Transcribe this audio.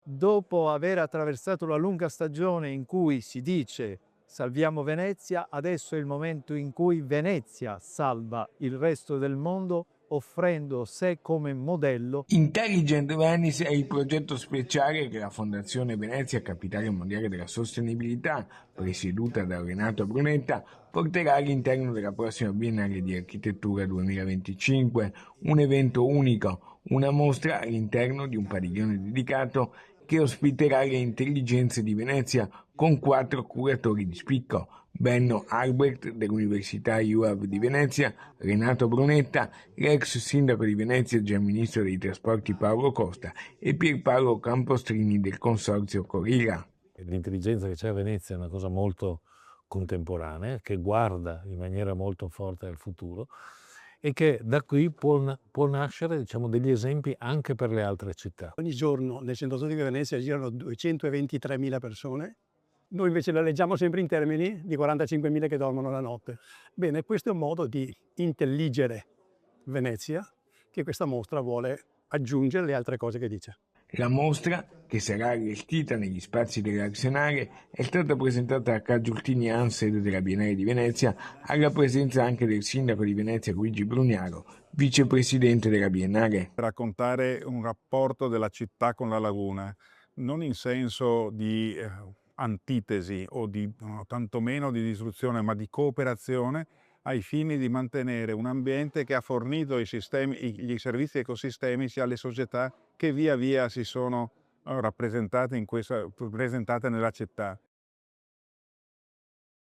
Dopo aver attraversato la lunga stagione in cui si dice salviamo Venezia, adesso è il momento in cui Venezia salva il resto del mondo offrendo sé come modello. Intelligent Venice è il progetto speciale che la Fondazione Venezia, Capitale Mondiale della Sostenibilità, presieduta da Renato Brunetta, porterà all'interno della prossima Biennale di Architettura 2025, un evento unico, una mostra all'interno di un padiglione dedicato che ospiterà le intelligenze di Venezia con 4 curatori di spicco: Benno Albrecht dell'Università IUAV di Venezia, Renato Brunetta, l'ex sindaco di Venezia e già ministro dei trasporti Paolo Costa e Pierpaolo Campostrini del consorzio Corilla. L'intelligenza che c'è a Venezia è una cosa molto contemporanea, che guarda in maniera molto forte al futuro e che da qui può nascere, diciamo, degli esempi anche per le altre città. Ogni giorno nel centro storico di Venezia girano 223.000 persone, noi invece la leggiamo sempre in termini di 45.000 che dormono la notte. Bene, questo è un modo di intelligere Venezia che questa mostra vuole aggiungere le altre cose che dice. La mostra, che sarà allestita negli spazi dell'Arsenale, è stata presentata a Ca' Giustinian, sede della Biennale di Venezia, alla presenza anche del sindaco di Venezia Luigi Brugnaro, vicepresidente della Biennale. Raccontare un rapporto della città con la laguna, non in senso di antitesi o tantomeno di distruzione, ma di cooperazione ai fini di mantenere un ambiente che ha fornito gli servizi ecosistemici alle società che via via si sono presentate nella città.